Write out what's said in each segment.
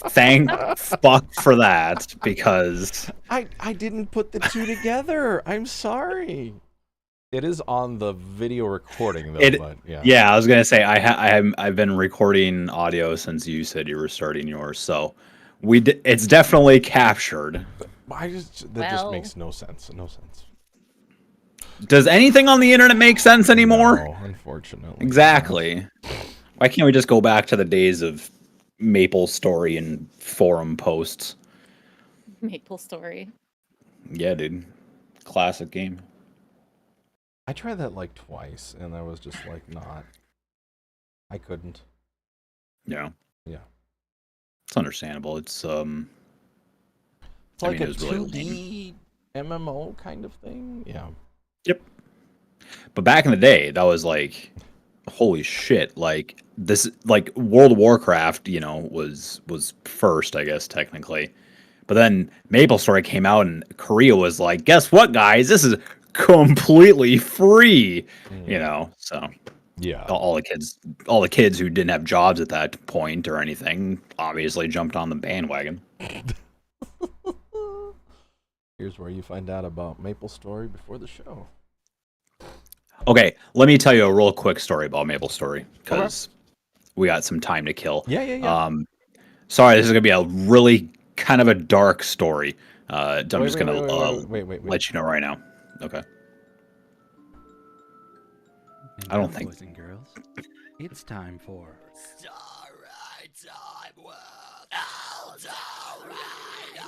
Thank fuck for that, because I didn't put the two together. I'm sorry. It is on the video recording though, it. but yeah. Yeah, I was gonna say I've been recording audio since you said you were starting yours, so it's definitely captured. That just makes no sense. No sense. Does anything on the internet make sense anymore? No, unfortunately. Exactly. Why can't we just go back to the days of Maple Story and forum posts? Maple Story. Yeah, dude. Classic game. I tried that like twice, and I was just like, not. I couldn't. Yeah. Yeah. It's understandable. It's like it a was really 2D MMO kind of thing. Yeah. Yep. But back in the day, that was like, holy shit! Like this, like World of Warcraft, was first, I guess technically. But then MapleStory came out, and Korea was like, "Guess what, guys? This is completely free." So Yeah. all the kids who didn't have jobs at that point or anything, obviously jumped on the bandwagon. Here's where you find out about MapleStory before the show. Okay, let me tell you a real quick story about MapleStory, because we got some time to kill. Yeah. Sorry, this is gonna be a really kind of a dark story. I'm just gonna let you know right now. Okay. And I don't now, think. boys and girls, it's time for Story Time with Elder Radio.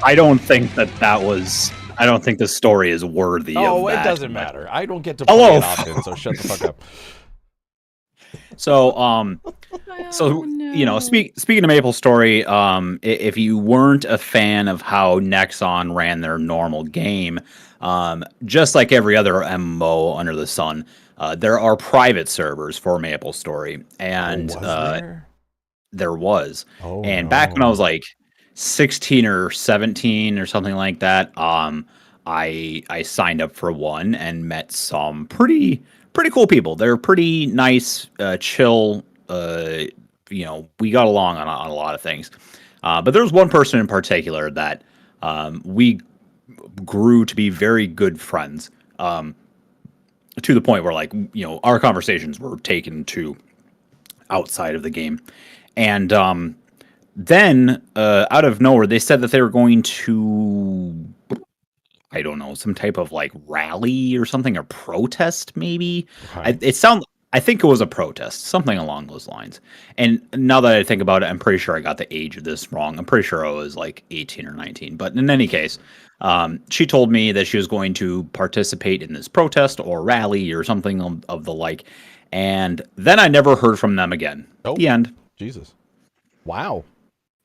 I don't think that was. I don't think the story is worthy of that. It doesn't matter. I don't get to play it often, so shut the fuck up. So, No. speaking of MapleStory, if you weren't a fan of how Nexon ran their normal game, just like every other MMO under the sun, there are private servers for MapleStory, and there was. And back when I was like 16 or 17 or something like that, I signed up for one and met some pretty cool people. They're pretty nice, chill. We got along on a lot of things. But there was one person in particular that we grew to be very good friends, to the point where, like, our conversations were taken to outside of the game. And then out of nowhere, they said that they were going to, I don't know, some type of like rally or something, or protest maybe. Okay. I think it was a protest, something along those lines. And now that I think about it, I'm pretty sure I got the age of this wrong. I'm pretty sure I was like 18 or 19. But in any case, she told me that she was going to participate in this protest or rally or something of the like. And then I never heard from them again. The end. Jesus. Wow.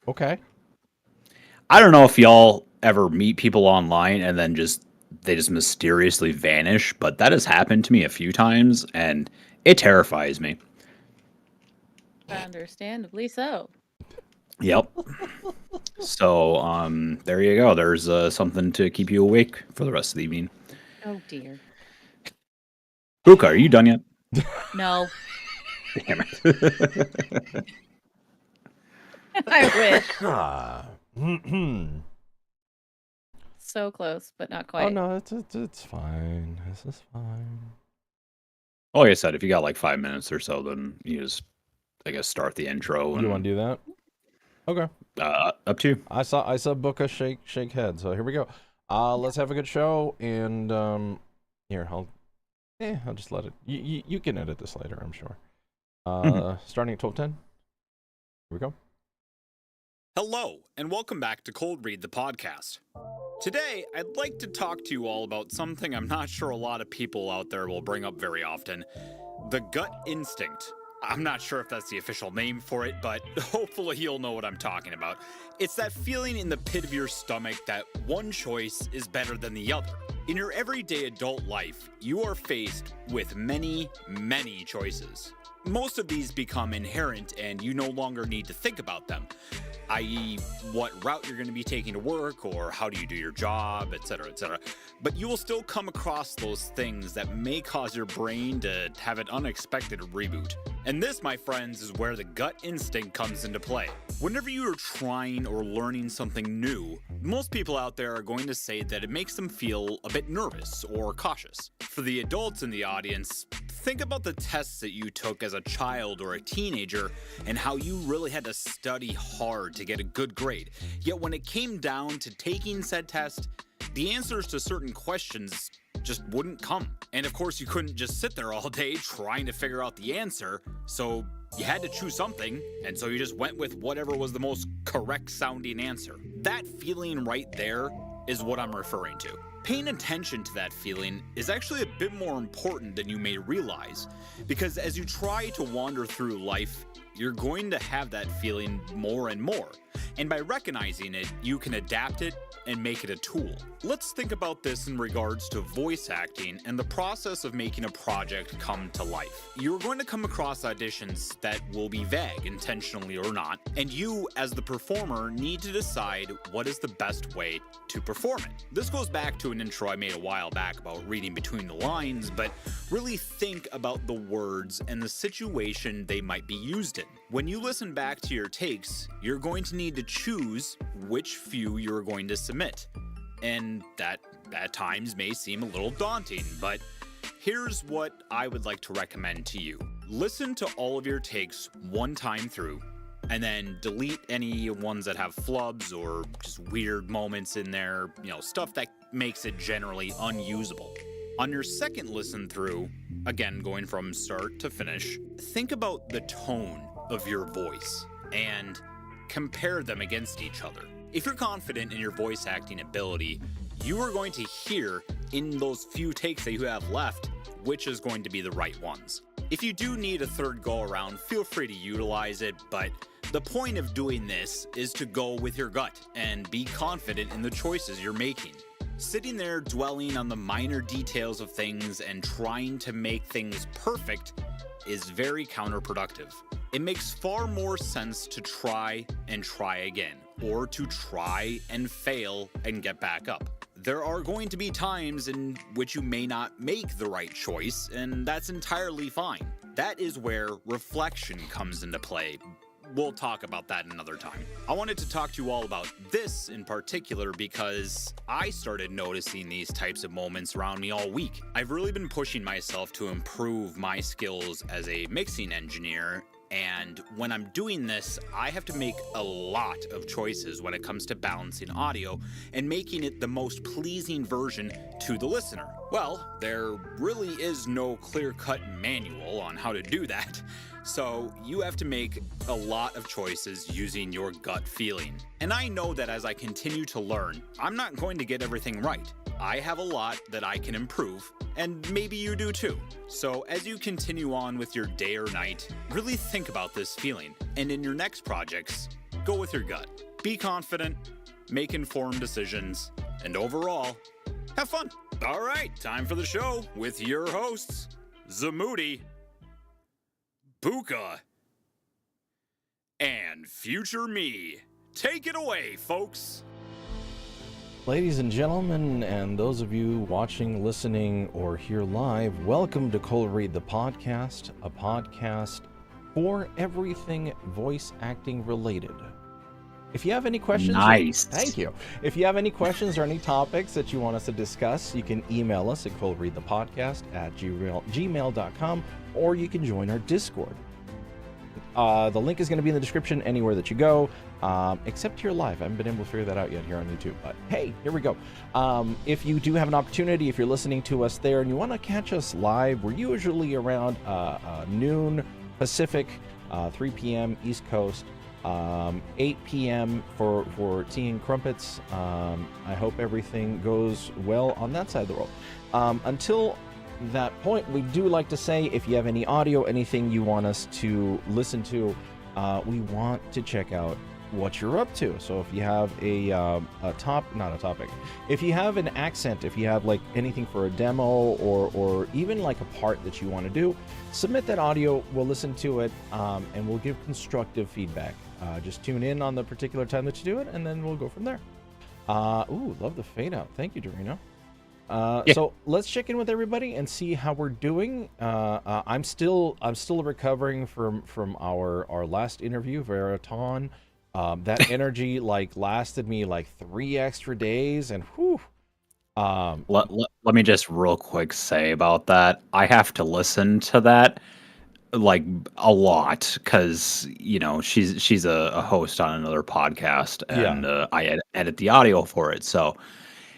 Okay. I don't know if y'all ever meet people online and then they just mysteriously vanish, but that has happened to me a few times, and it terrifies me. Understandably so. Yep. So, there you go. There's something to keep you awake for the rest of the evening. Oh dear. Booka, are you done yet? No. Damn it. I wish. So close, but not quite. Oh no, it's fine. This is fine. Well, like I said, if you got like 5 minutes or so, then you just, I guess, start the intro. You want to do that? Okay. Up to you. I saw Booka shake head. So here we go. Let's have a good show. And here I'll just let it. You can edit this later, I'm sure. Starting at 12:10. Here we go. Hello, and welcome back to Cold Read the podcast. Today, I'd like to talk to you all about something I'm not sure a lot of people out there will bring up very often: the gut instinct. I'm not sure if that's the official name for it, but hopefully you'll know what I'm talking about. It's that feeling in the pit of your stomach that one choice is better than the other. In your everyday adult life, you are faced with many, many choices. Most of these become inherent and you no longer need to think about them, i.e., what route you're going to be taking to work or how do you do your job, etc., etc. But you will still come across those things that may cause your brain to have an unexpected reboot. And this, my friends, is where the gut instinct comes into play. Whenever you are trying or learning something new, most people out there are going to say that it makes them feel a bit nervous or cautious. For the adults in the audience, think about the tests that you took as a child or a teenager and how you really had to study hard to get a good grade. Yet when it came down to taking said test, the answers to certain questions just wouldn't come. And of course, you couldn't just sit there all day trying to figure out the answer, so you had to choose something, and so you just went with whatever was the most correct sounding answer. That feeling right there is what I'm referring to. Paying attention to that feeling is actually a bit more important than you may realize, because as you try to wander through life, you're going to have that feeling more and more. And by recognizing it, you can adapt it and make it a tool. Let's think about this in regards to voice acting and the process of making a project come to life. You're going to come across auditions that will be vague, intentionally or not, and you, as the performer, need to decide what is the best way to perform it. This goes back to an intro I made a while back about reading between the lines, but really think about the words and the situation they might be used in. When you listen back to your takes, you're going to need to choose which few you're going to submit. And that at times may seem a little daunting, but here's what I would like to recommend to you. Listen to all of your takes one time through, and then delete any ones that have flubs or just weird moments in there, stuff that makes it generally unusable. On your second listen through, again going from start to finish, think about the tone of your voice and compare them against each other. If you're confident in your voice acting ability, you are going to hear in those few takes that you have left which is going to be the right ones. If you do need a third go around, feel free to utilize it, but the point of doing this is to go with your gut and be confident in the choices you're making. Sitting there dwelling on the minor details of things and trying to make things perfect is very counterproductive. It makes far more sense to try and try again, or to try and fail and get back up. There are going to be times in which you may not make the right choice, and that's entirely fine. That is where reflection comes into play. We'll talk about that another time. I wanted to talk to you all about this in particular because I started noticing these types of moments around me all week. I've really been pushing myself to improve my skills as a mixing engineer, and when I'm doing this, I have to make a lot of choices when it comes to balancing audio and making it the most pleasing version to the listener. Well, there really is no clear-cut manual on how to do that. So you have to make a lot of choices using your gut feeling. And I know that as I continue to learn, I'm not going to get everything right. I have a lot that I can improve, and maybe you do too. So as you continue on with your day or night, really think about this feeling. And in your next projects, go with your gut. Be confident, make informed decisions, and overall, have fun. All right, time for the show with your hosts, Zamoody, Booka, and future me. Take it away, folks. Ladies and gentlemen, and those of you watching, listening, or here live, welcome to Cold Read the Podcast, a podcast for everything voice acting related. If you have any questions, Nice. Thank you. If you have any questions or any topics that you want us to discuss, you can email us at coldreadthepodcast@gmail.com, or you can join our Discord. The link is going to be in the description anywhere that you go, except here live. I haven't been able to figure that out yet here on YouTube, but hey, here we go. If you do have an opportunity, if you're listening to us there and you want to catch us live, we're usually around noon Pacific, 3 p.m. East Coast, 8 p.m. for tea and crumpets. I hope everything goes well on that side of the world. Until that point, we do like to say, if you have any audio, anything you want us to listen to, we want to check out what you're up to. So if you have not a topic, if you have an accent, if you have like anything for a demo or even like a part that you want to do, submit that audio. We'll listen to it and we'll give constructive feedback. Just tune in on the particular time that you do it, and then we'll go from there. Ooh, love the fade out. Thank you, Dorino. Yeah. So let's check in with everybody and see how we're doing. I'm still recovering from our last interview, Veriton. That energy like lasted me like 3 extra days, and whew. Let me just real quick say about that. I have to listen to that like a lot because she's a host on another podcast, and I edit the audio for it. So,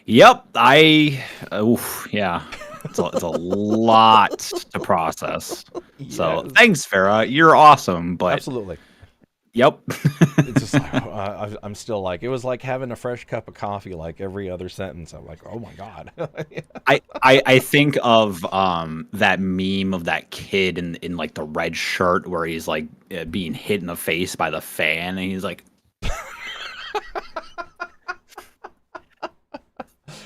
yep, yeah, it's a lot to process. So Yes. thanks, Farah. You're awesome. But Absolutely. Yep. It's just like, I'm still like, it was like having a fresh cup of coffee like every other sentence. I'm like, oh my God. I think of that meme of that kid in like the red shirt where he's like being hit in the face by the fan, and he's like,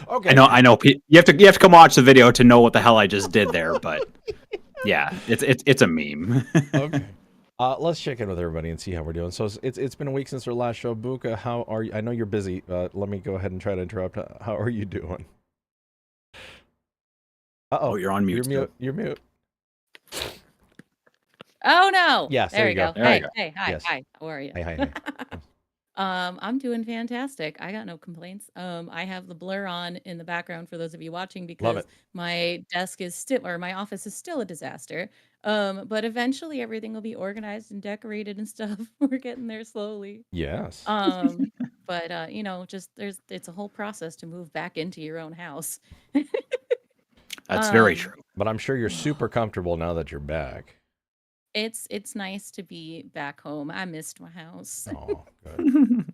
Okay. I know. You have to come watch the video to know what the hell I just did there, but yeah, it's a meme. Okay. Let's check in with everybody and see how we're doing. So it's been a week since our last show. Booka, how are you? I know you're busy. Let me go ahead and try to interrupt. How are you doing? Oh, you're on mute. You're mute. Oh no. Yes, There you go. There you Hey, go. hey, hi, Yes. hi. How are you? Hey. I'm doing fantastic. I got no complaints. I have the blur on in the background for those of you watching Love because it. my desk is still, or my office is still a disaster. But eventually everything will be organized and decorated and stuff. We're getting there slowly. Yes. But just it's a whole process to move back into your own house. That's very Um, true. But I'm sure you're super comfortable now that you're back. It's nice to be back home. I missed my house. Oh, good.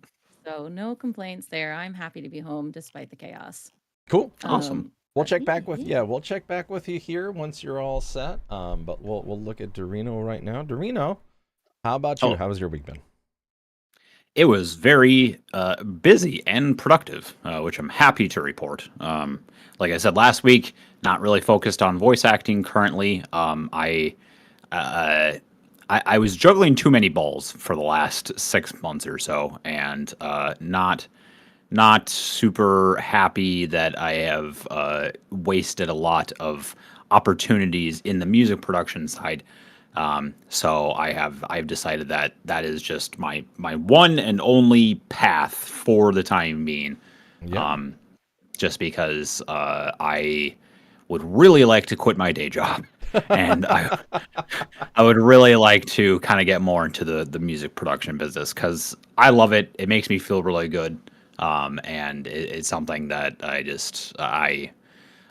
So no complaints there. I'm happy to be home despite the chaos. Cool. Awesome. We'll But check back with yeah. we'll check back with you here once you're all set. But we'll look at Dorino right now. Dorino, how about you? Oh. How has your week been? It was very busy and productive, which I'm happy to report. Like I said last week, not really focused on voice acting currently. I was juggling too many balls for the last 6 months or so, and not super happy that I have wasted a lot of opportunities in the music production side. So I've decided that that is just my one and only path for the time being. Yeah. Just because I would really like to quit my day job, and I would really like to kind of get more into the music production business because I love it. It makes me feel really good, and it's something that I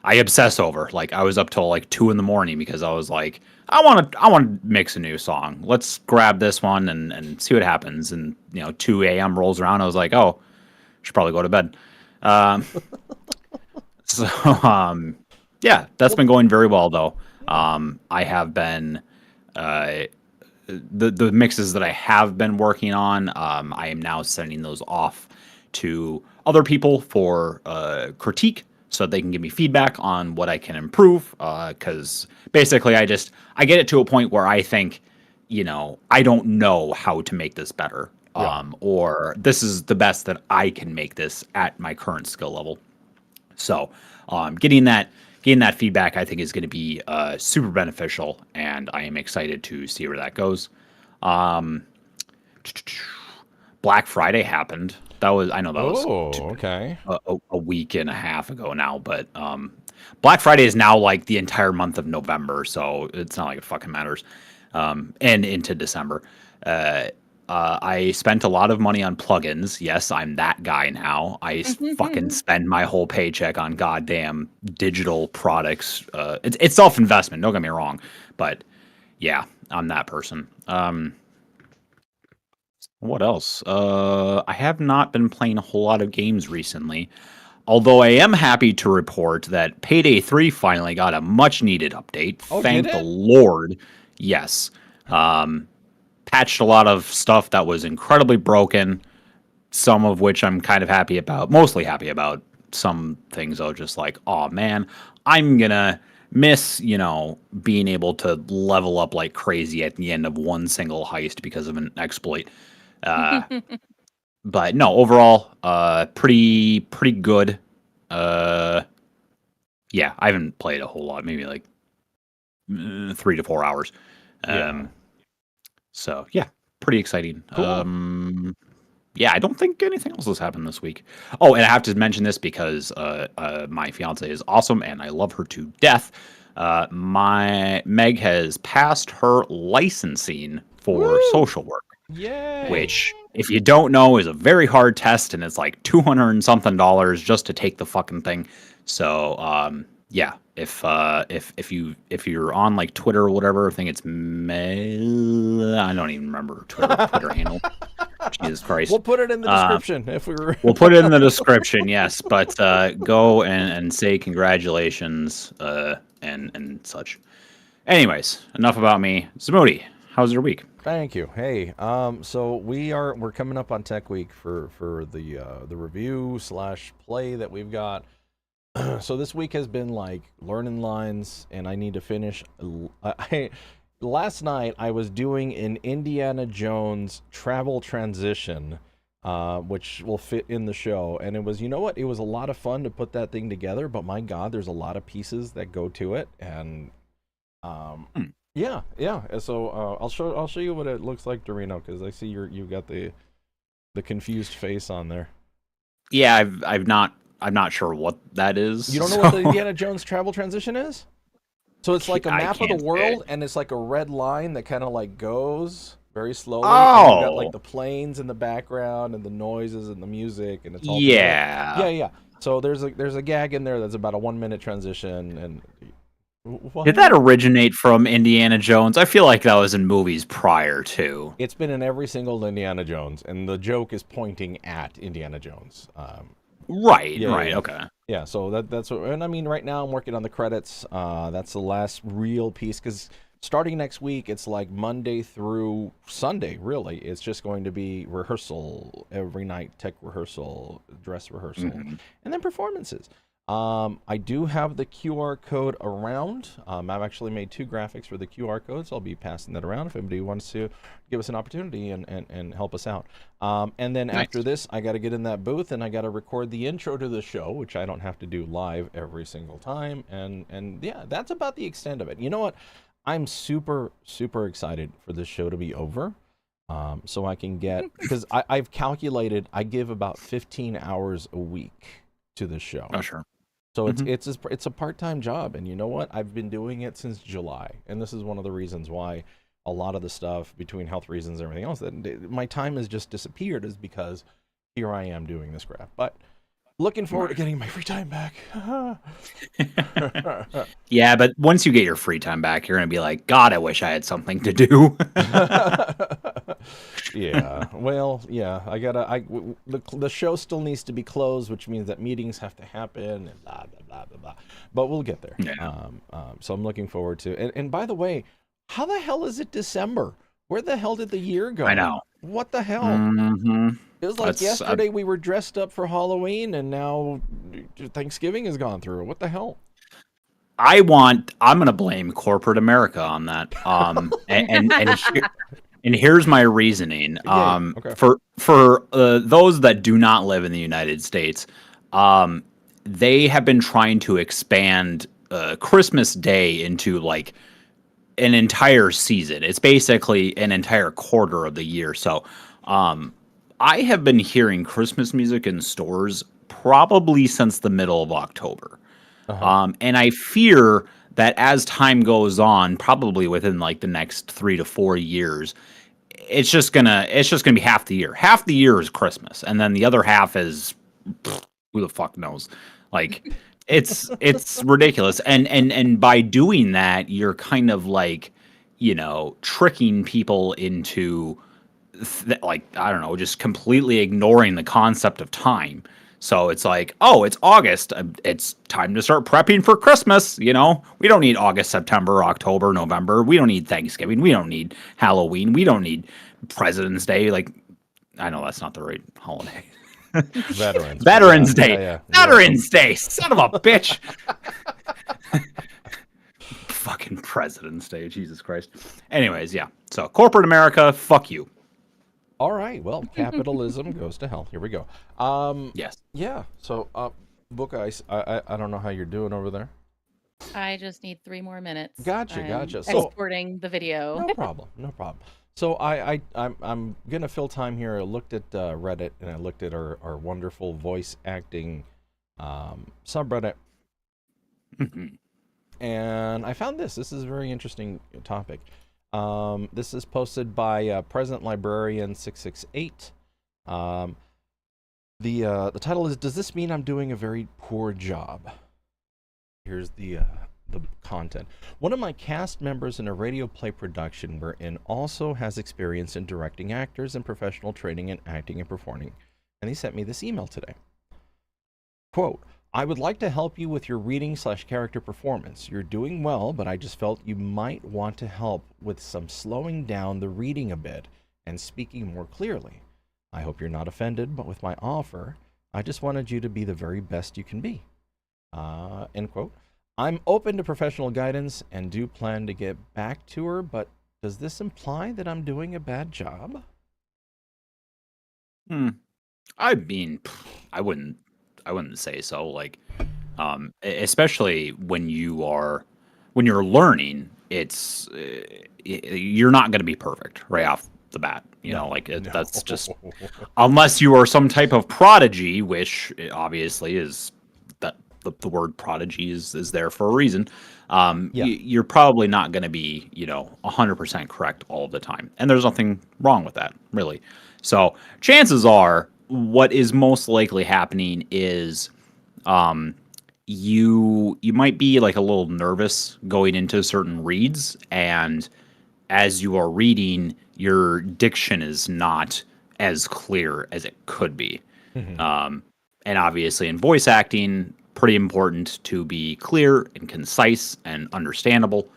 obsess over. Like I was up till like 2 a.m. because I was like, I want to mix a new song. Let's grab this one and see what happens. And 2 a.m. rolls around. I was like, oh, should probably go to bed. So yeah, that's been going very well though. I have been the mixes that I have been working on. I am now sending those off to other people for critique, so they can give me feedback on what I can improve. Because basically, I get it to a point where I think, I don't know how to make this better, or this is the best that I can make this at my current skill level. So, getting that feedback, I think, is going to be super beneficial, and I am excited to see where that goes. Black Friday happened. That was Okay. a week and a half ago now, but Black Friday is now like the entire month of November, so it's not like it fucking matters. And into December. I spent a lot of money on plugins. Yes, I'm that guy now. I fucking spend my whole paycheck on goddamn digital products. It's self-investment, don't get me wrong, but yeah, I'm that person. What else? I have not been playing a whole lot of games recently, although I am happy to report that Payday 3 finally got a much-needed update. Oh, Thank did the it? Lord. Yes. Patched a lot of stuff that was incredibly broken. some of which I'm kind of happy about, mostly happy about. Some things I was just like, oh man, I'm gonna miss, being able to level up like crazy at the end of one single heist because of an exploit. Uh, but no, overall, pretty good. Uh, yeah, I haven't played a whole lot, maybe like 3 to 4 hours. Yeah. So yeah, pretty exciting. Cool. Yeah, I don't think anything else has happened this week. Oh, and I have to mention this because my fiance is awesome and I love her to death. My Meg has passed her licensing for Woo! social work, Yay! which, if you don't know, is a very hard test, and it's like $200 and something just to take the fucking thing. So, yeah, if you're on like Twitter or whatever, I think it's I don't even remember her Twitter handle. Jesus Christ. We'll put it in the description if we were. We'll put it in the description, yes. But go and say congratulations and such. Anyways, enough about me. Smoody, how's your week? Thank you. Hey, so we're coming up on Tech Week for the review / play that we've got. So this week has been like learning lines, and I need to finish. Last night I was doing an Indiana Jones travel transition, which will fit in the show, and it was, you know what? It was a lot of fun to put that thing together, but my God, there's a lot of pieces that go to it, and yeah. So I'll show you what it looks like, Dorino, because I see you got the confused face on there. Yeah, I'm not sure what that is. You don't know what the Indiana Jones travel transition is? So it's like a I map of can't the say. world, and it's like a red line that kind of like goes very slowly. Oh. And you've got like the planes in the background and the noises and the music, and it's all together. Yeah. So there's a gag in there that's about a 1-minute transition, and what? Did that originate from Indiana Jones? I feel like that was in movies prior to. It's been in every single Indiana Jones, and the joke is pointing at Indiana Jones. Right. Yeah. Okay. Yeah, so that's what, and I mean, right now I'm working on the credits. That's the last real piece, because starting next week, it's like Monday through Sunday, really. It's just going to be rehearsal every night, tech rehearsal, dress rehearsal, and then performances. I do have the QR code around. I've actually made 2 graphics for the QR codes. I'll be passing that around if anybody wants to give us an opportunity and help us out. And then after this, I got to get in that booth and I got to record the intro to the show, which I don't have to do live every single time. And yeah, that's about the extent of it. You know what? I'm super, super excited for this show to be over. So I can get, because I've calculated I give about 15 hours a week to the show. Oh, sure. So it's a part-time job, and you know what? I've been doing it since July, and this is one of the reasons why a lot of the stuff, between health reasons and everything else, that my time has just disappeared, is because here I am doing this crap. But looking forward to getting my free time back. Yeah, but once you get your free time back, you're gonna be like, God, I wish I had something to do. Yeah, well, yeah, the show still needs to be closed, which means that meetings have to happen and blah blah blah blah blah. But we'll get there. Yeah. So I'm looking forward to. And by the way, how the hell is it December? Where the hell did the year go? I know. What the hell? It was like yesterday we were dressed up for Halloween, and now Thanksgiving has gone through. What the hell? I'm gonna blame corporate America on that. And here's my reasoning. Okay. For those that do not live in the United States, they have been trying to expand Christmas Day into like an entire season. It's basically an entire quarter of the year. So, I have been hearing Christmas music in stores probably since the middle of October. And I fear that as time goes on, probably within like the next 3 to 4 years, it's just gonna be half the year. Half the year is Christmas, and then the other half is who the fuck knows. Like it's ridiculous. And by doing that, you're kind of like, tricking people into like, I don't know, just completely ignoring the concept of time. So it's like, oh, it's August. It's time to start prepping for Christmas. We don't need August, September, October, November. We don't need Thanksgiving. We don't need Halloween. We don't need President's Day. Like, I know that's not the right holiday. Veterans. Veterans Yeah, Day. yeah, yeah. Veterans Day. Son of a bitch. Fucking President's Day. Jesus Christ. Anyways, yeah. So corporate America, fuck you. All right. Well, capitalism goes to hell. Here we go. Yes. Yeah. So, Booka, I don't know how you're doing over there. I just need 3 more minutes. Gotcha, I'm gotcha. So- exporting the video. No problem. No problem. So I'm gonna fill time here. I looked at Reddit and I looked at our wonderful voice acting subreddit, and I found this. This is a very interesting topic. This is posted by President Librarian 668. The title is, "Does this mean I'm doing a very poor job?" Here's the content. One of my cast members in a radio play production we're in also has experience in directing actors and professional training in acting and performing, and he sent me this email today. Quote, "I would like to help you with your reading/character performance. You're doing well, but I just felt you might want to help with some slowing down the reading a bit and speaking more clearly. I hope you're not offended, but with my offer, I just wanted you to be the very best you can be." End quote. "I'm open to professional guidance and do plan to get back to her, but does this imply that I'm doing a bad job?" I mean, I wouldn't say so. Like, especially when you're learning, it's you're not going to be perfect right off the bat. You know, like that's just unless you are some type of prodigy, which obviously is that the word prodigy is there for a reason. You're probably not going to be 100% correct all the time, and there's nothing wrong with that, really. So chances are, what is most likely happening is you might be like a little nervous going into certain reads, and as you are reading, your diction is not as clear as it could be. And obviously in voice acting, pretty important to be clear and concise and understandable.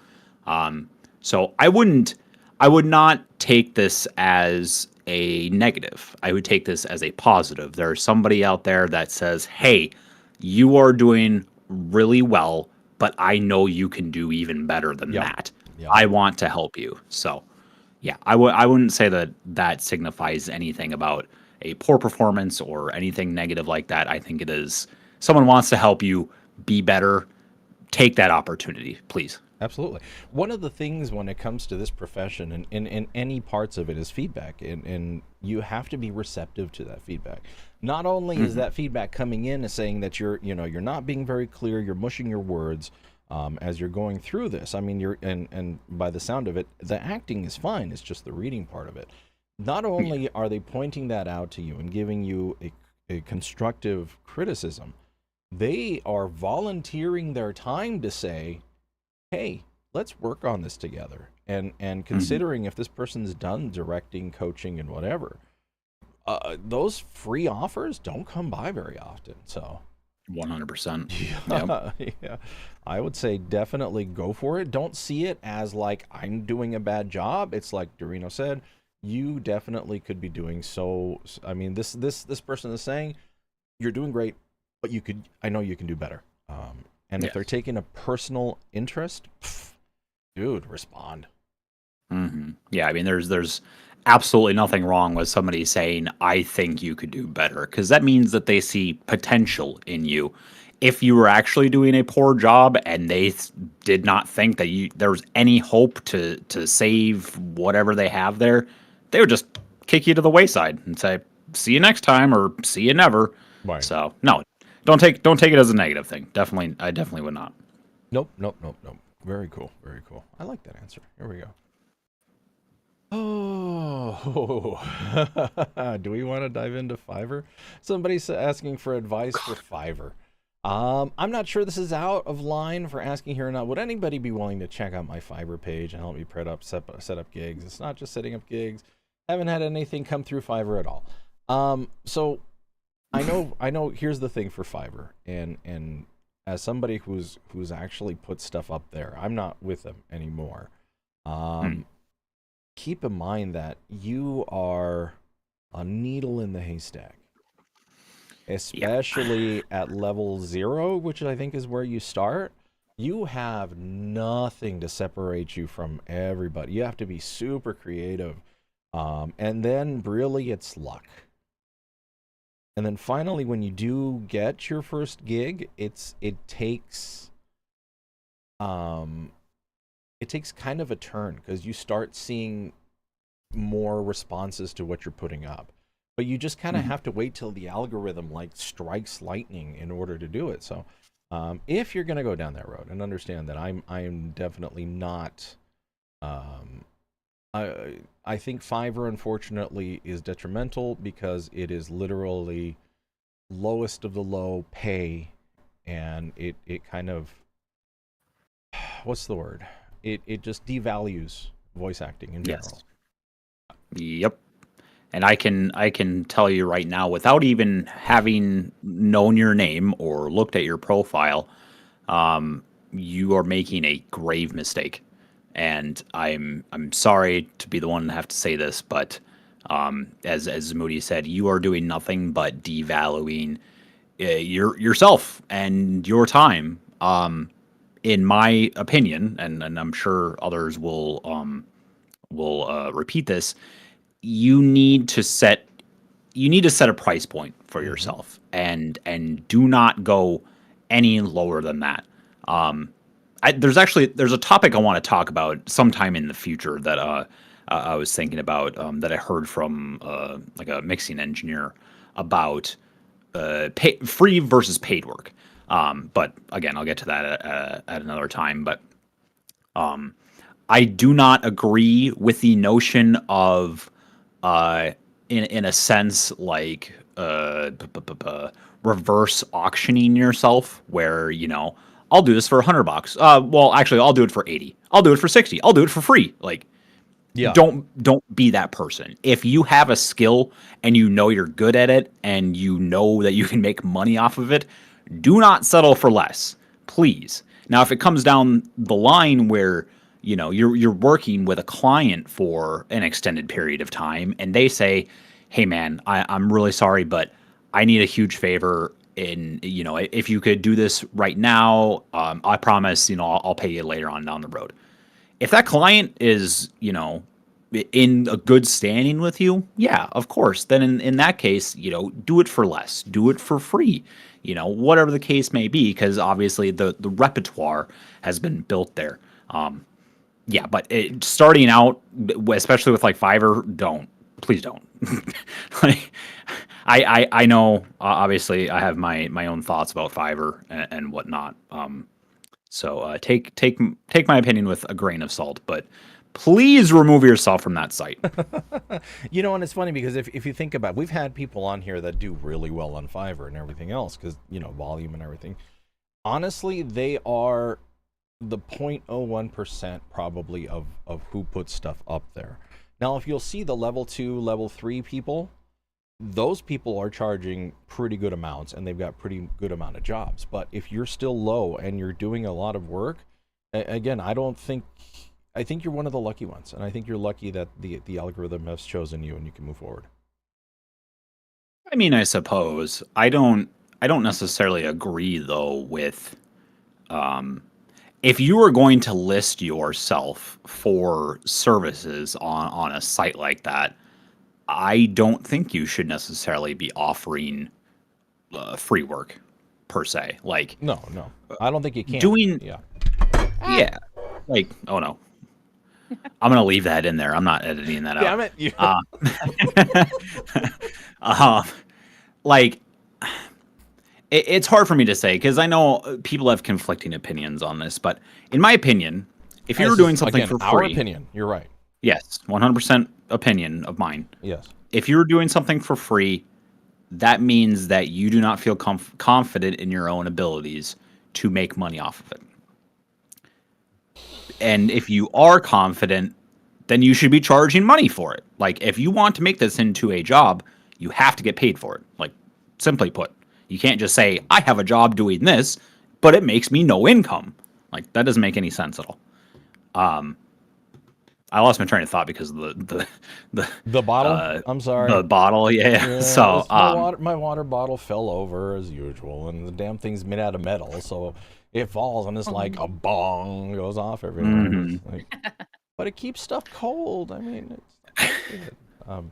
So I would not take this as a negative. I would take this as a positive. There's somebody out there that says, "Hey, you are doing really well, but I know you can do even better than that. I want to help you." So, yeah, I wouldn't say that signifies anything about a poor performance or anything negative like that. I think it is someone wants to help you be better. Take that opportunity, please. Absolutely. One of the things when it comes to this profession and in any parts of it is feedback, and you have to be receptive to that feedback. Not only is that feedback coming in and saying that you're not being very clear, you're mushing your words as you're going through this. I mean, and by the sound of it, the acting is fine. It's just the reading part of it. Not only are they pointing that out to you and giving you a constructive criticism, they are volunteering their time to say, "Hey, let's work on this together." And considering if this person's done directing, coaching, and whatever, those free offers don't come by very often. So 100%. yeah, I would say definitely go for it. Don't see it as like I'm doing a bad job. It's like Dorino said, you definitely could be doing so. I mean, this person is saying you're doing great, but I know you can do better. And if they're taking a personal interest, dude, respond. Yeah, I mean, there's absolutely nothing wrong with somebody saying, "I think you could do better," because that means that they see potential in you. If you were actually doing a poor job and they did not think that there was any hope to save whatever they have there, they would just kick you to the wayside and say, "See you next time," or "See you never." Right. So no, don't take it as a negative thing. I definitely would not. Nope. Very cool. Very cool. I like that answer. Here we go. Oh, do we want to dive into Fiverr? Somebody's asking for advice for Fiverr. I'm not sure this is out of line for asking here or not. Would anybody be willing to check out my Fiverr page and help me set up gigs? It's not just setting up gigs. Haven't had anything come through Fiverr at all. So I know. Here's the thing for Fiverr, and as somebody who's actually put stuff up there, I'm not with them anymore. Keep in mind that you are a needle in the haystack. Especially at level 0, which I think is where you start. You have nothing to separate you from everybody. You have to be super creative. And then really it's luck. And then finally, when you do get your first gig, it takes kind of a turn, because you start seeing more responses to what you're putting up. But you just kind of have to wait till the algorithm like strikes lightning in order to do it. So if you're going to go down that road, and understand that I'm definitely not, I think Fiverr, unfortunately, is detrimental because it is literally lowest of the low pay, and it kind of, what's the word? It just devalues voice acting in general. Yep. And I can tell you right now, without even having known your name or looked at your profile, you are making a grave mistake. And I'm sorry to be the one to have to say this, but as Moody said, you are doing nothing but devaluing yourself and your time. In my opinion, and I'm sure others will repeat this, you need to set a price point for yourself, and do not go any lower than that. There's a topic I want to talk about sometime in the future that I was thinking about, that I heard from like a mixing engineer about free versus paid work. But again, I'll get to that at another time. But I do not agree with the notion of, in a sense, like reverse auctioning yourself, where I'll do this for $100. Well, actually, I'll do it for 80. I'll do it for 60. I'll do it for free. Like, Yeah. don't be that person. If you have a skill and you know you're good at it and you know that you can make money off of it, do not settle for less, please. Now, if it comes down the line where you're working with a client for an extended period of time, and they say, "Hey, man, I'm really sorry, but I need a huge favor. If you could do this right now, I promise, I'll pay you later on down the road." If that client is, in a good standing with you, yeah, of course. Then in that case, do it for less, do it for free, whatever the case may be, because obviously the repertoire has been built there. Yeah, but starting out, especially with like Fiverr, please don't. Like, I know, obviously I have my own thoughts about Fiverr and whatnot. So take my opinion with a grain of salt, but please remove yourself from that site. And it's funny because if you think about it, we've had people on here that do really well on Fiverr and everything else because, volume and everything. Honestly, they are the 0.01% probably of who puts stuff up there. Now, if you'll see the level 2, level 3 people, those people are charging pretty good amounts and they've got pretty good amount of jobs. But if you're still low and you're doing a lot of work, again, I think you're one of the lucky ones. And I think you're lucky that the algorithm has chosen you and you can move forward. I mean, I suppose I don't necessarily agree though with, if you are going to list yourself for services on a site like that, I don't think you should necessarily be offering free work per se. Like, No, I don't think you can. doing, Yeah. yeah, like, oh no, I'm gonna leave that in there. I'm not editing that out. Damn it. Like, it's hard for me to say because I know people have conflicting opinions on this, but in my opinion, if you're doing something for free, our opinion, you're right. yes, 100% opinion of mine. Yes. If you're doing something for free, that means that you do not feel confident in your own abilities to make money off of it. And if you are confident, then you should be charging money for it. Like, if you want to make this into a job, you have to get paid for it. Like, simply put, you can't just say, I have a job doing this, but it makes me no income. Like, that doesn't make any sense at all. I lost my train of thought because of The bottle? uh, I'm sorry. the bottle. Yeah. Yeah, So it's my water bottle fell over as usual, and the damn thing's made out of metal, so it falls and it's like a bong goes off everywhere. Mhm. It's like, but it keeps stuff cold. I mean, it's good.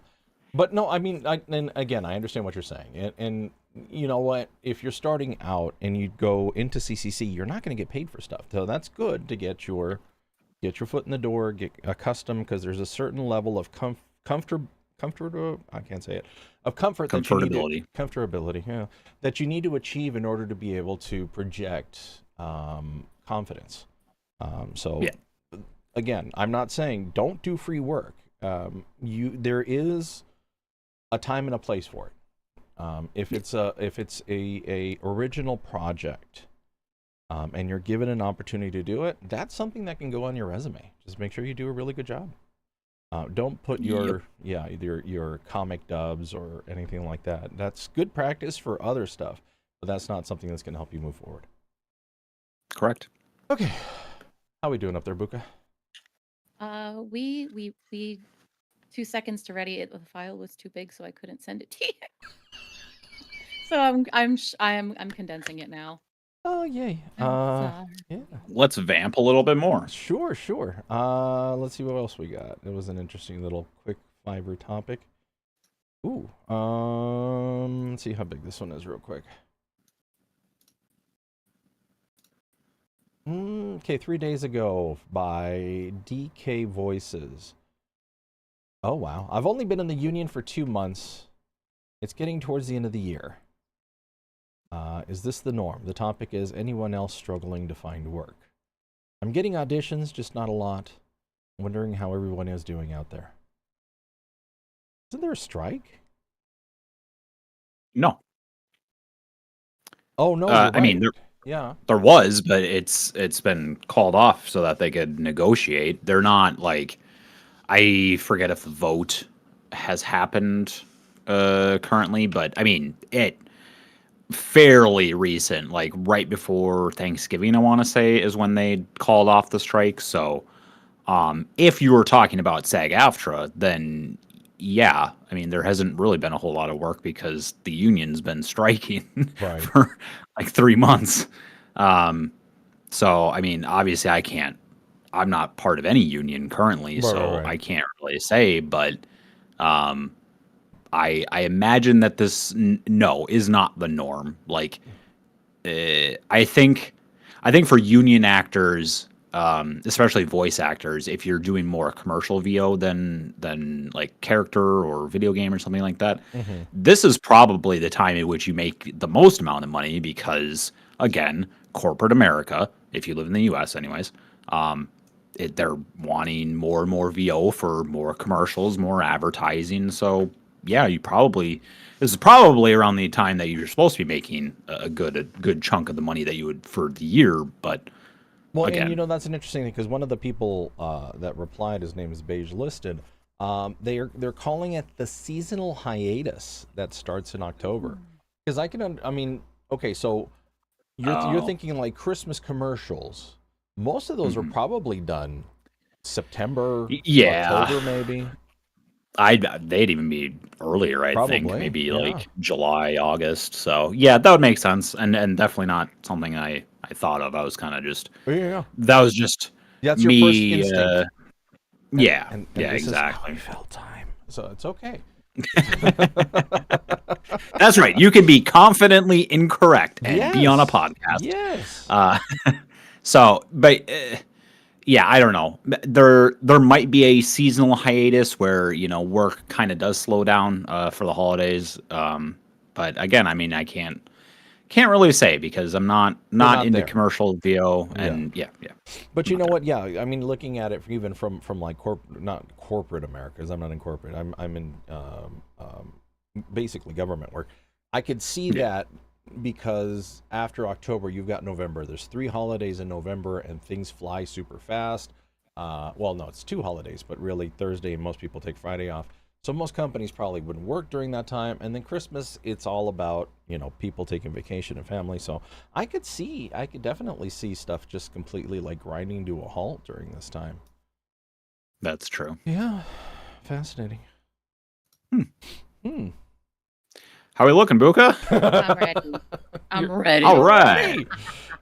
But no, I mean, and again, I understand what you're saying, and you know what? If you're starting out and you go into CCC, you're not going to get paid for stuff, so that's good to get your foot in the door, get accustomed, because there's a certain level of comfortable, I can't say it, of comfort that you need Comfortability. comfortability, yeah, that you need to achieve in order to be able to project confidence. So Yeah. again, I'm not saying don't do free work. There is a time and a place for it. If it's a original project, and you're given an opportunity to do it, that's something that can go on your resume. Just make sure you do a really good job. Don't put your your comic dubs or anything like that. That's good practice for other stuff, but that's not something that's going to help you move forward. Correct. Okay, how we doing up there, Booka? We 2 seconds to ready it. The file was too big, so I couldn't send it to you. So I'm condensing it now. Oh yay! Sorry. Yeah. Let's vamp a little bit more. Sure. Let's see what else we got. It was an interesting little quick fiber topic. Ooh. Let's see how big this one is real quick. Okay, 3 days ago by DK Voices. Oh wow. I've only been in the union for 2 months. It's getting towards the end of the year. Is this the norm? The topic is anyone else struggling to find work. I'm getting auditions, just not a lot. Wondering how everyone is doing out there. Isn't there a strike? No. Oh no, you're I mean, right. Yeah. there was, but it's been called off so that they could negotiate. They're not like, I forget if the vote has happened currently, but I mean it fairly recent, like right before Thanksgiving, I want to say, is when they called off the strike. So if you were talking about SAG-AFTRA, then yeah, I mean there hasn't really been a whole lot of work because the union's been striking Right. for like 3 months. So I mean, obviously I'm not part of any union currently, so Right. I can't really say, but I imagine that this no is not the norm. Like I think for union actors, especially voice actors, if you're doing more commercial VO than like character or video game or something like that, Mm-hmm. this is probably the time in which you make the most amount of money because again, corporate America, if you live in the U.S. anyways, they're wanting more and more VO for more commercials, more advertising. So yeah, this is probably around the time that you're supposed to be making a good chunk of the money that you would for the year. But Well, and again, you know that's an interesting thing because one of the people that replied, his name is Beige Listed. They're calling it the seasonal hiatus that starts in October. Because I mean, okay, so you're thinking like Christmas commercials. Most of those are probably done September, yeah, October, maybe. they'd even be earlier. I think Probably, maybe yeah. like July, August. So yeah, that would make sense, and definitely not something I thought of. I was kind of just Yeah. that was just That's your first me. instinct. Yeah, And yeah, this exactly. is how we fill time. So it's okay. That's right. You can be confidently incorrect and be on a Yes. podcast. Yes. So, but yeah, I don't know. There might be a seasonal hiatus where work kind of does slow down for the holidays. But again, I mean, I can't really say because I'm not not into there. commercial VO, Yeah. and yeah. But you know what? Yeah, I mean, looking at it even from like not corporate America, because I'm not in corporate. I'm in basically government work. I could see that because after October, you've got November. There's 3 holidays in November, and things fly super fast. Well, no, it's 2 holidays, but really Thursday, and most people take Friday off. So most companies probably wouldn't work during that time. And then Christmas, it's all about, people taking vacation and family. So I could definitely see stuff just completely like grinding to a halt during this time. That's true. Yeah, fascinating. Hmm. How are we looking, Booka? I'm ready. I'm You're- ready. All right.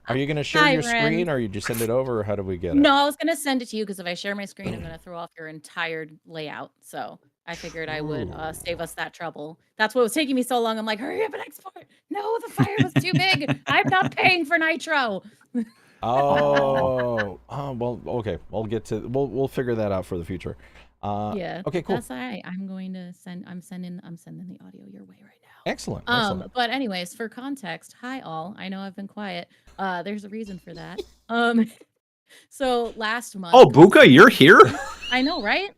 Are you going to share Hi, your screen, friends. or you just send it over, or how do we get it? No, I was gonna send it to you because if I share my screen, I'm gonna throw off your entire layout. So I figured I would save us that trouble. That's what was taking me so long. I'm like, hurry up and export. No, the fire was too big. I'm not paying for nitro. Oh, well, okay. We'll figure that out for the future. Yeah. Okay, cool. That's all right. I'm sending the audio your way right now. Excellent. Excellent. But anyways, for context, hi all. I know I've been quiet. There's a reason for that. So last month. Oh, Booka, you're here? I know, right?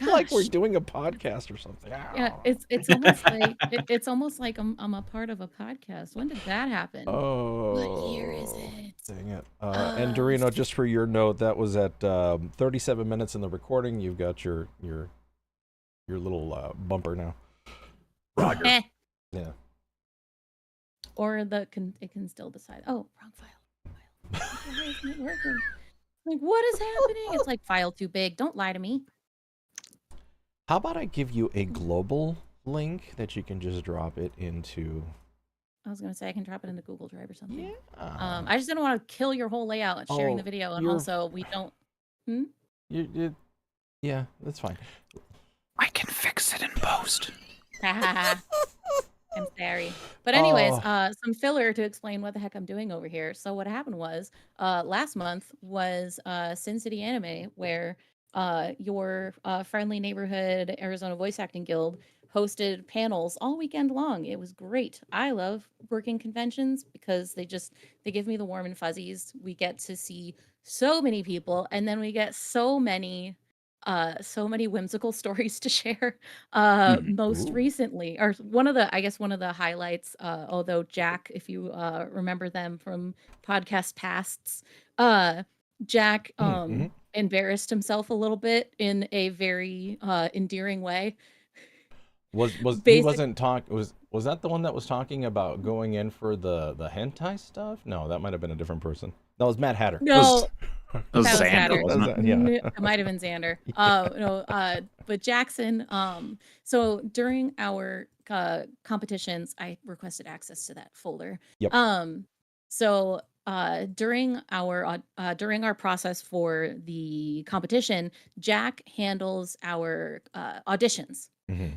Like we're Gosh. doing a podcast or something. Yeah, it's almost like it's almost like I'm a part of a podcast. When did that happen? Oh, What year is it? Dang it. And Dorino, just for your note, that was at 37 minutes in the recording. You've got your little bumper now. Roger. Eh. Yeah. Or it can still decide. Oh, wrong file. Why isn't it working? Like, what is happening? It's like file too big. Don't lie to me. How about I give you a global link that you can just drop it into? I was gonna say I can drop it into Google Drive or something. Yeah. I just didn't want to kill your whole layout and sharing the Oh, video, and you're- also we don't. Yeah, that's fine. I can fix it in post. I'm sorry. But anyways, Oh. some filler to explain what the heck I'm doing over here. So what happened was, last month was Sin City Anime, where your friendly neighborhood Arizona Voice Acting Guild hosted panels all weekend long. It was great. I love working conventions because they give me the warm and fuzzies. We get to see so many people, and then we get so many whimsical stories to share. Most Ooh. recently, or one of the highlights, although Jack, if you remember them from podcast pasts, Jack embarrassed himself a little bit in a very endearing way. Was he wasn't talk was that the one that was talking about going in for the hentai stuff? No, that might have been a different person. That was Matt Hatter. No, That was That was Xander, Hatter. wasn't it? Yeah. It might have been Xander. No, but Jackson. So during our competitions, I requested access to that folder. Yep. So during our process for the competition, Jack handles our auditions.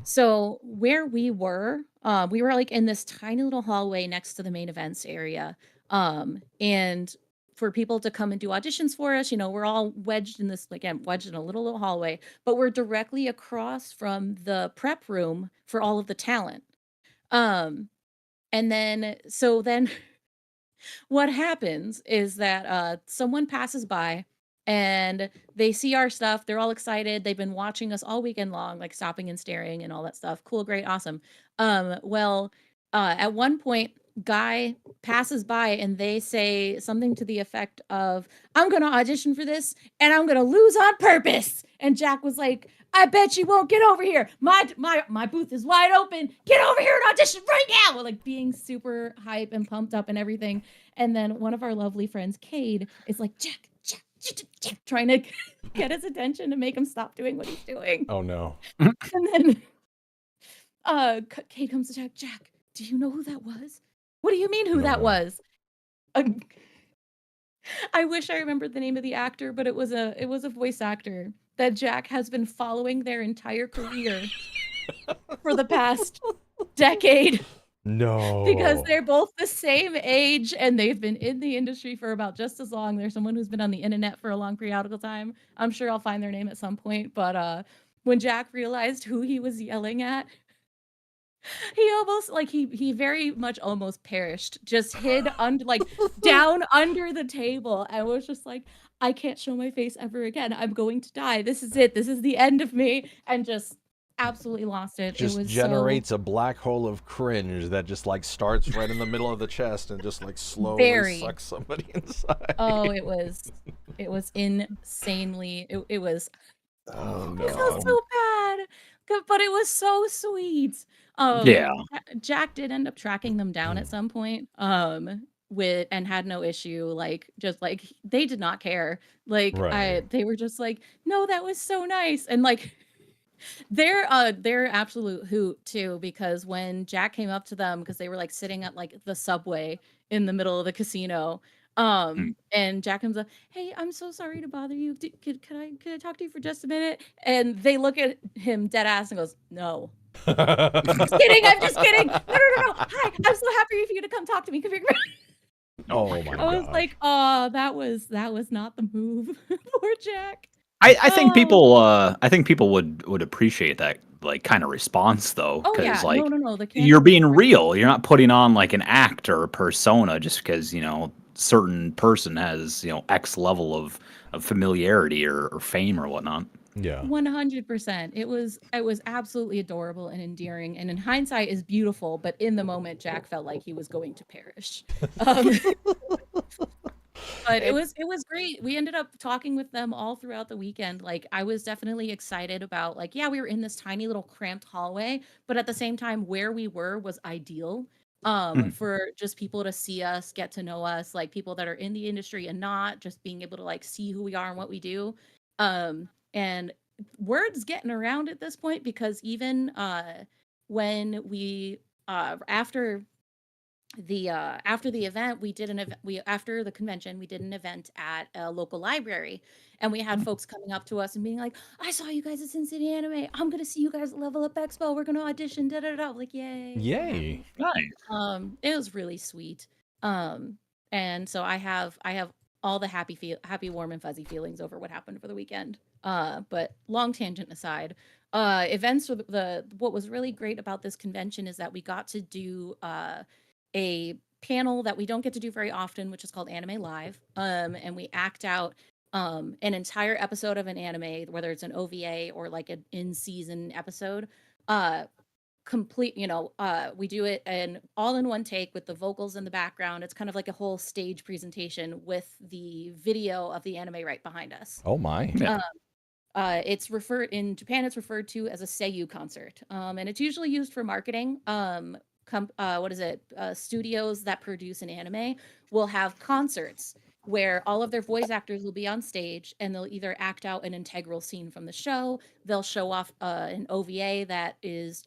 So where we were like in this tiny little hallway next to the main events area. And for people to come and do auditions for us, we're all wedged in a little hallway, but we're directly across from the prep room for all of the talent. And then what happens is that someone passes by and they see our stuff. They're all excited. They've been watching us all weekend long, like stopping and staring and all that stuff. Cool, great, awesome. At one point, guy passes by and they say something to the effect of, "I'm going to audition for this and I'm going to lose on purpose." And Jack was like, "I bet you won't. Get over here. My booth is wide open. Get over here and audition right now." We're like being super hype and pumped up and everything. And then one of our lovely friends, Cade, is like, Jack, trying to get his attention to make him stop doing what he's doing. Oh no. And then Cade comes to Jack, "Do you know who that was?" "What do you mean who that was?" I wish I remembered the name of the actor, but it was a voice actor that Jack has been following their entire career for the past decade. No. Because they're both the same age and they've been in the industry for about just as long. There's someone who's been on the internet for a long periodical time. I'm sure I'll find their name at some point. But when Jack realized who he was yelling at, he almost he very much almost perished, just hid under down under the table and was just like, "I can't show my face ever again. I'm going to die. This is it. This is the end of me." And just absolutely lost it. Just it was generates a black hole of cringe that just starts right in the middle of the chest and just slowly sucks somebody inside. Oh, it was insanely. It was. Oh no. It felt so bad, but it was so sweet. Yeah. Jack did end up tracking them down at some point. with and had no issue, like just like they did not care. Like Right. they were just like, no, that was so nice. And like they're absolute hoot too, because when Jack came up to them, because they were like sitting at like the subway in the middle of the casino, Mm. and Jack comes up, hey, I'm so sorry to bother you. Could I talk to you for just a minute? And they look at him dead ass and goes, no. Just kidding, I'm just kidding. No, no, no, no. Hi, I'm so happy for you to come talk to me. Come here. Oh my I was gosh. like, oh, that was not the move. Poor Jack. I think Oh. people would appreciate that like kind of response though, Oh because yeah, no, like no, no. The candor you're was being great. real. You're not putting on like an act or a persona just because certain person has X level of familiarity or fame or whatnot. Yeah. 100%. It was absolutely adorable and endearing, and in hindsight is beautiful, but in the moment Jack felt like he was going to perish. Um, but it was great. We ended up talking with them all throughout the weekend. Like I was definitely excited about like, yeah, we were in this tiny little cramped hallway, but at the same time where we were was ideal Mhm. for just people to see us, get to know us, like people that are in the industry and not just being able to like see who we are and what we do. And word's getting around at this point because even when we after the event we did an event we after the convention we did an event at a local library, and we had folks coming up to us and being like, I saw you guys at Sin City Anime, I'm gonna see you guys at Level Up Expo, we're gonna audition, da da da. Like, yay, so Yay. happy. Nice. It was really sweet. um and so I have all the happy warm and fuzzy feelings over what happened for the weekend. But long tangent aside, events were what was really great about this convention is that we got to do a panel that we don't get to do very often, which is called Anime Live. And we act out an entire episode of an anime, whether it's an OVA or like an in-season episode. Uh, complete, we do it and all in one take with the vocals in the background. It's kind of like a whole stage presentation with the video of the anime right behind us. Oh my. Yeah. It's referred in Japan. It's referred to as a seiyuu concert, and it's usually used for marketing. What is it? Studios that produce an anime will have concerts where all of their voice actors will be on stage, and they'll either act out an integral scene from the show. They'll show off an OVA that is,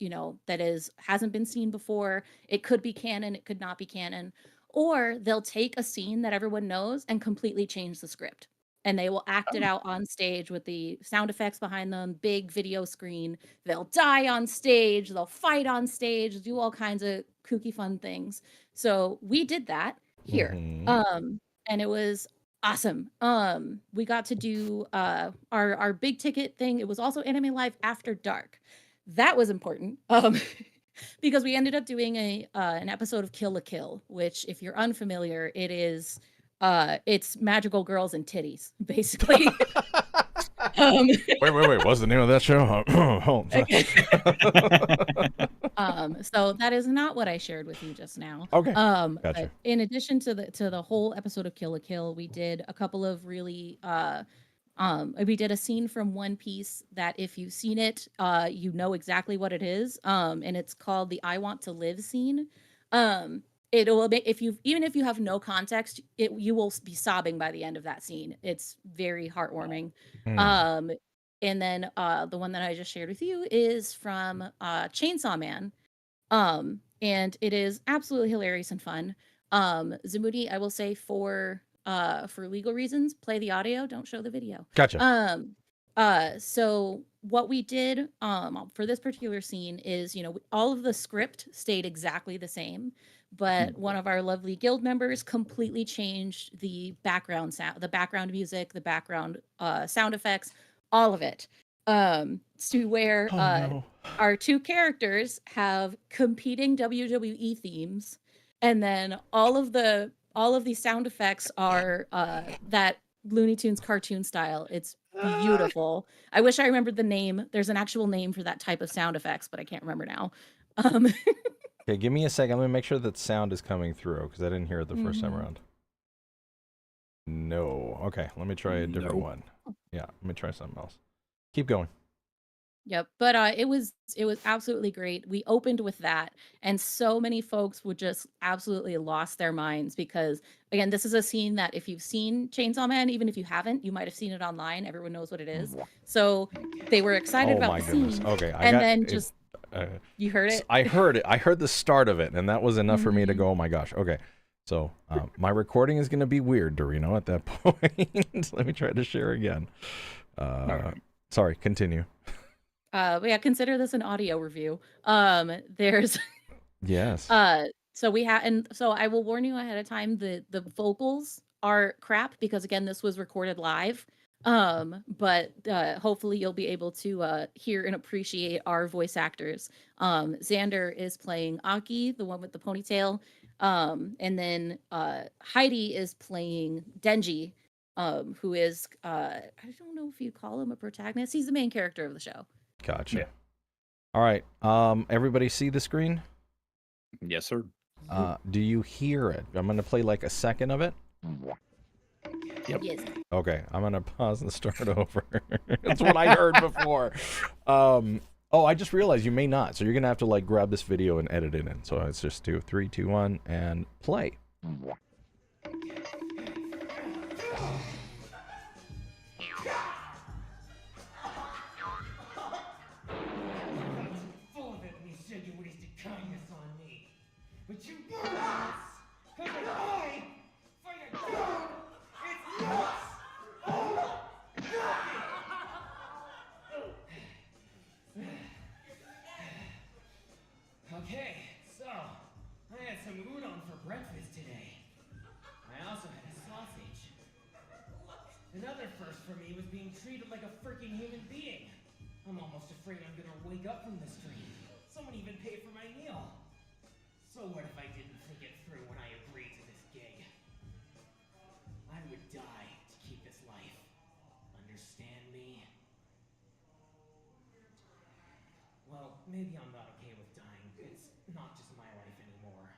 hasn't been seen before. It could be canon. It could not be canon. Or they'll take a scene that everyone knows and completely change the script, and they will act it Oh. out on stage with the sound effects behind them, big video screen. They'll die on stage, they'll fight on stage, do all kinds of kooky fun things. So we did that here. Mhm. And it was awesome. We got to do our big ticket thing. It was also Anime Live After Dark. That was important. Because we ended up doing an episode of Kill la Kill, which, if you're unfamiliar, it's magical girls and titties, basically. Wait. What's the name of that show? Oh, Okay. So that is not what I shared with you just now. Okay. But Gotcha. in addition to the whole episode of Kill la Kill, we did a couple of really we did a scene from One Piece that if you've seen it, you know exactly what it is. And it's called the I Want to Live scene. It will make, even if you have no context, you will be sobbing by the end of that scene. It's very heartwarming. Hmm. And then the one that I just shared with you is from Chainsaw Man. And it is absolutely hilarious and fun. Zamudi, I will say for legal reasons, play the audio, don't show the video. Gotcha. So what we did for this particular scene is, all of the script stayed exactly the same, but one of our lovely guild members completely changed the background sound, the background music, the background sound effects, all of it. To where Oh no. our two characters have competing WWE themes, and then all of the sound effects are that Looney Tunes cartoon style. It's beautiful. I wish I remembered the name. There's an actual name for that type of sound effects, but I can't remember now. Okay, give me a second. Let me make sure that sound is coming through because I didn't hear it the first time Mhm. around. No. Okay, let me try a different Nope. one. Yeah, let me try something else. Keep going. Yep, but, it was absolutely great. We opened with that, and so many folks would just absolutely lost their minds because, again, this is a scene that if you've seen Chainsaw Man, even if you haven't, you might have seen it online, everyone knows what it is. So, they were excited Oh about my the goodness. scene, Okay, I and got then it. just you heard it? I heard it. I heard the start of it, and that was enough for me to Mhm. go, oh my gosh. Okay, so my recording is going to be weird, Dorino, at that point. Let me try to share again. Sorry, continue. But yeah, consider this an audio review. There's Yes. so we have, and so I will warn you ahead of time, the vocals are crap because again, this was recorded live. But hopefully you'll be able to hear and appreciate our voice actors. Xander is playing Aki, the one with the ponytail. And then Heidi is playing Denji, who is I don't know if you call him a protagonist. He's the main character of the show. Gotcha. Yeah. All right. Everybody see the screen? Yes, sir. Do you hear it? I'm going to play like a second of it. Yep. Yes. Okay, I'm going to pause and start over. That's what I heard before. Oh, I just realized you may not. So you're going to have to like grab this video and edit it in. So it's just 2, 3, 2, 1, and play. Full of it when you said you wasted kindness on me. But you were nuts! Cause when I fight a dude, it's nuts! Okay, so I had some udon for breakfast today. I also had a sausage. Another first for me was being treated like a freaking human being. I'm almost afraid I'm gonna wake up from this dream. Someone even paid for my meal. So what if I didn't think it through when I agreed to this gig? I would die to keep this life. Understand me? Well, maybe I'm not okay with dying. It's not just my life anymore.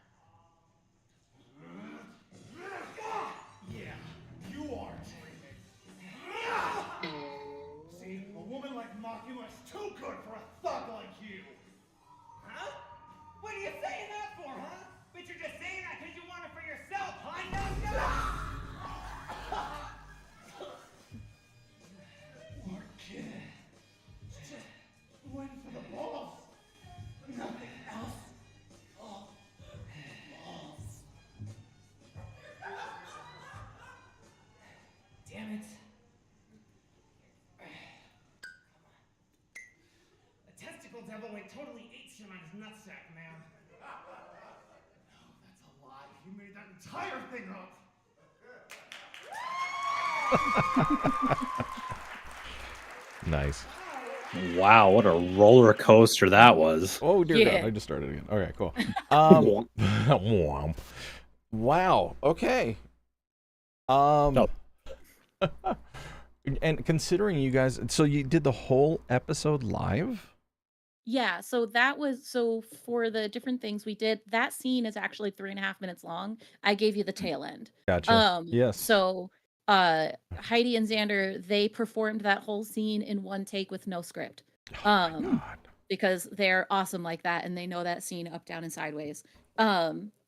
Yeah, you aren't. See, a woman like Makima is too good for a thug like you. Huh? What are you saying that for, huh? But you're just saying that because you want it for yourself, huh? No! Poor kid. Just waiting for the balls. Nothing else. Oh, balls. Damn it. The testicle devil went totally ape-shit on his nutsack, man. No, that's a lie. You made that entire thing up. Nice. Wow, what a roller coaster that was. Oh, dear Yeah. God. I just started again. Okay, cool. Wow. Okay. And considering you guys, so you did the whole episode live? Yeah, so that was so for the different things we did, that scene is actually 3.5 minutes long. I gave you the tail end. Gotcha. Yes. So Heidi and Xander, they performed that whole scene in one take with no script. God. Because they're awesome like that and they know that scene up, down, and sideways.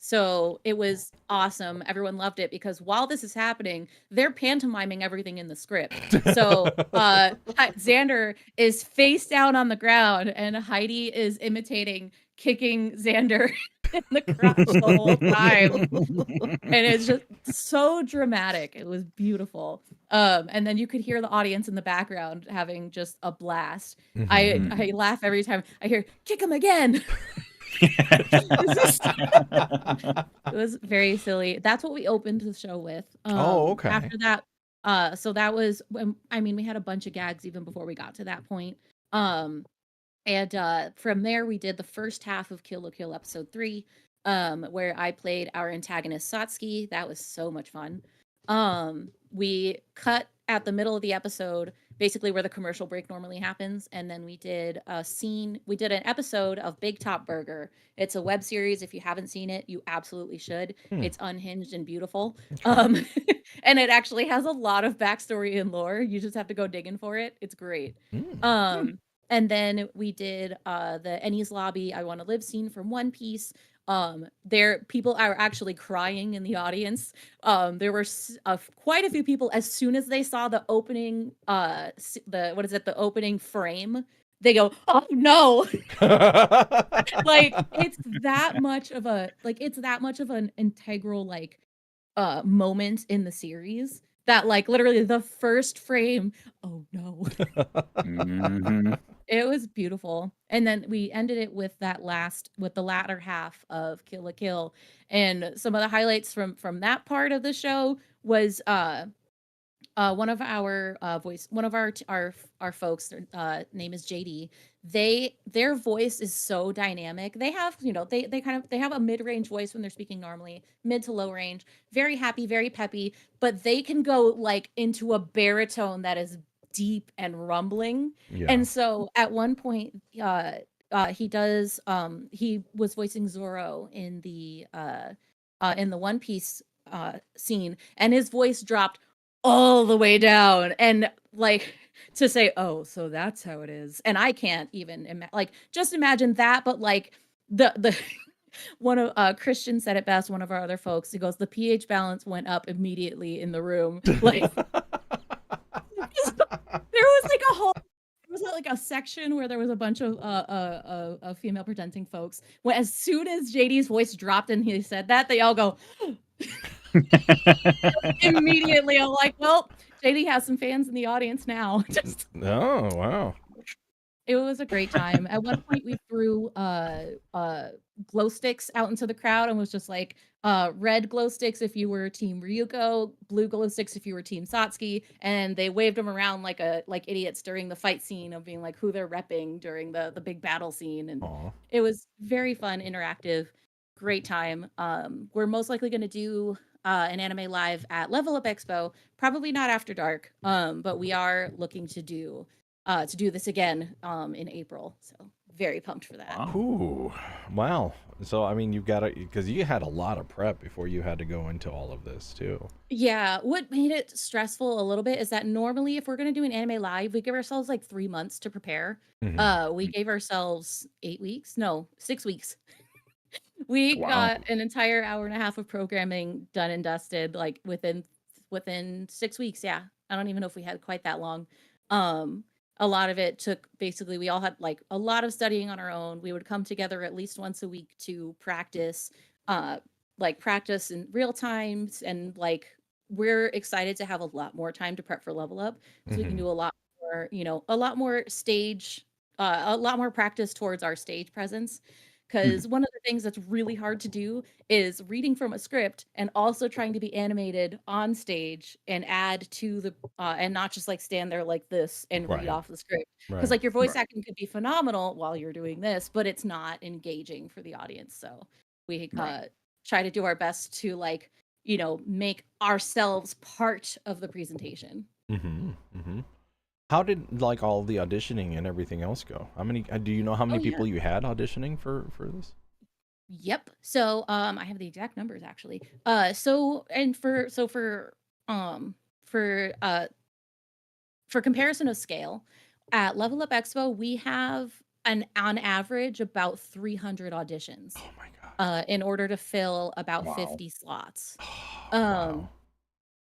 So it was awesome. Everyone loved it because while this is happening, they're pantomiming everything in the script. So Xander is face down on the ground and Heidi is imitating kicking Xander in the crotch the whole time. And it's just so dramatic. It was beautiful. And then you could hear the audience in the background having just a blast. I laugh every time I hear kick him again. It was very silly. That's what we opened the show with. Okay. After that, so that was I mean, we had a bunch of gags even before we got to that point. And from there we did the first half of Kill la Kill episode 3, where I played our antagonist Satsuki. That was so much fun. We cut at the middle of the episode, basically where the commercial break normally happens, and then we did an episode of Big Top Burger. It's a web series. If you haven't seen it, you absolutely should. It's unhinged and beautiful. And it actually has a lot of backstory and lore. You just have to go digging for it. It's great. And then we did the Ennie's Lobby, I Want to Live scene from One Piece. There people are actually crying in the audience. There were quite a few people as soon as they saw the opening the opening frame, they go, "Oh no." Like it's that much of an integral moment in the series that like literally the first frame, oh no. Mhm. It was beautiful. And then we ended it with the latter half of Kill la Kill. And some of the highlights from that part of the show was one of our one of our folks, name is JD. Their voice is so dynamic. They have, they have a mid-range voice when they're speaking normally, mid to low range, very happy, very peppy, but they can go like into a baritone that is deep and rumbling. Yeah. And so at one point he was voicing Zoro in the One Piece scene, and his voice dropped all the way down, and like to say, "Oh, so that's how it is." And I can't even just imagine that, but like the one of Christian said it best, one of our other folks. He goes, "The pH balance went up immediately in the room." Like there was like a section where there was a bunch of female presenting folks. When as soon as JD's voice dropped and he said that, they all go immediately. I'm like, well, JD has some fans in the audience now. Just Oh, wow. it was a great time. At one point, we threw glow sticks out into the crowd and was just like, red glow sticks if you were Team Ryuko, blue glow sticks if you were Team Satsuki, and they waved them around like idiots during the fight scene of being like who they're repping during the big battle scene, and Aw. it was very fun, interactive, great time. We're most likely going to do an anime live at Level Up Expo, probably not after dark, but we are looking to do this again in April. So very pumped for that. Wow. Ooh, wow. So I mean, you've got to, because you had a lot of prep before you had to go into all of this too. Yeah, what made it stressful a little bit is that normally if we're going to do an anime live, we give ourselves like 3 months to prepare. We gave ourselves 8 weeks, no, 6 weeks. We Wow. got an entire hour and a half of programming done and dusted like within 6 weeks. Yeah. I don't even know if we had quite that long. A lot of it took basically we all had like a lot of studying on our own. We would come together at least once a week to practice practice in real times, and like we're excited to have a lot more time to prep for Level Up so we can do a lot more, a lot more a lot more practice towards our stage presence. Because one of the things that's really hard to do is reading from a script and also trying to be animated on stage and add to the and not just like stand there like this and read Right. off the script. Because Right. like your voice acting could be phenomenal while you're doing this, but it's not engaging for the audience. So we Right. try to do our best to like make ourselves part of the presentation. How did like all the auditioning and everything else go? How many? Do you know how many Oh, people yeah. you had auditioning for this? Yep. So I have the exact numbers actually. Um for uh for comparison of scale, at Level Up Expo, we have on average about 300 auditions Oh my god. in order to fill about Wow. 50 slots. Wow. Um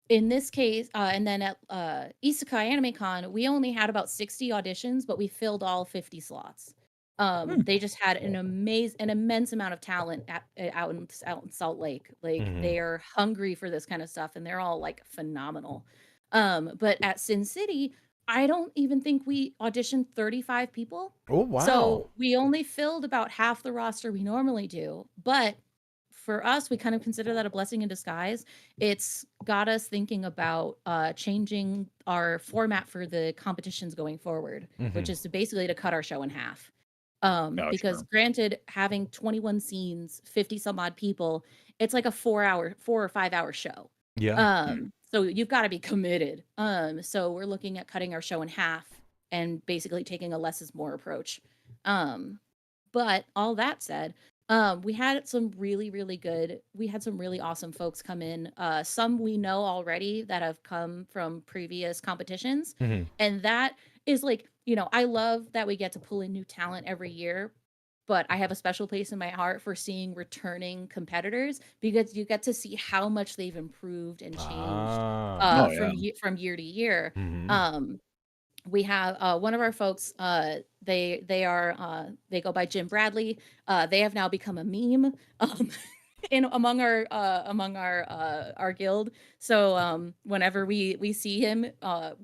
in this case, and then at Isekai Anime Con, we only had about 60 auditions, but we filled all 50 slots. They just had an immense amount of talent out in Salt Lake. Like they are hungry for this kind of stuff, and they're all like phenomenal. But at Sin City, I don't even think we auditioned 35 people. Oh wow. So we only filled about half the roster we normally do. But for us, we kind of consider that a blessing in disguise. It's got us thinking about changing our format for the competitions going forward, which is basically to cut our show in half. Because sure. granted, having 21 scenes, 50 some odd people, it's like a 4 or 5 hour show. Yeah. So you've got to be committed. So we're looking at cutting our show in half and basically taking a less is more approach. But all that said, we had some really awesome folks come in. Some we know already that have come from previous competitions. And that is like I love that we get to pull in new talent every year, but I have a special place in my heart for seeing returning competitors because you get to see how much they've improved and changed Ah. Oh yeah. from year to year. Mm-hmm. We have one of our folks, they go by Jim Bradley. They have now become a meme. In among our guild. So whenever we see him,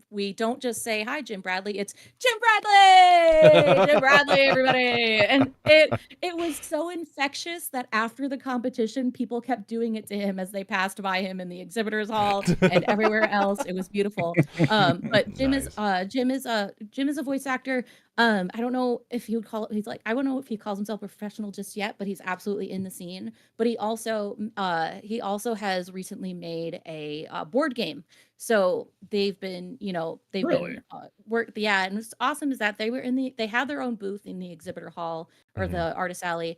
we don't just say hi Jim Bradley. It's Jim Bradley, everybody. And it was so infectious that after the competition, people kept doing it to him as they passed by him in the exhibitors hall and everywhere else. It was beautiful. But Nice. Jim is a voice actor. I don't know if he would call it, I don't know if he calls himself a professional just yet, but he's absolutely in the scene. But he also has recently made a board game. So they've been, Really? yeah, and what's awesome is that they had their own booth in the exhibitor hall or Mhm. the artist alley,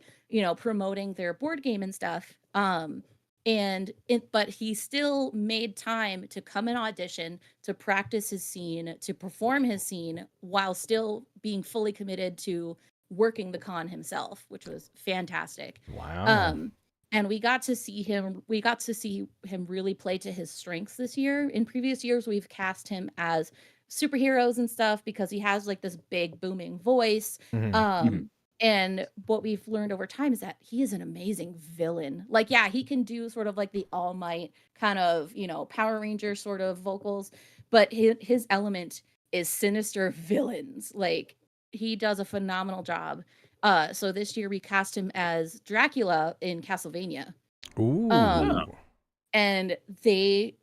promoting their board game and stuff. But he still made time to come and audition, to practice his scene, to perform his scene while still being fully committed to working the con himself, which was fantastic. Wow. And we got to see him really play to his strengths this year. In previous years, we've cast him as superheroes and stuff because he has like this big booming voice. Mhm. And what we've learned over time is that he is an amazing villain. Like, yeah, he can do sort of like the All Might kind of, Power Ranger sort of vocals, but his element is sinister villains. Like, he does a phenomenal job. So this year we cast him as Dracula in Castlevania. Ooh. And he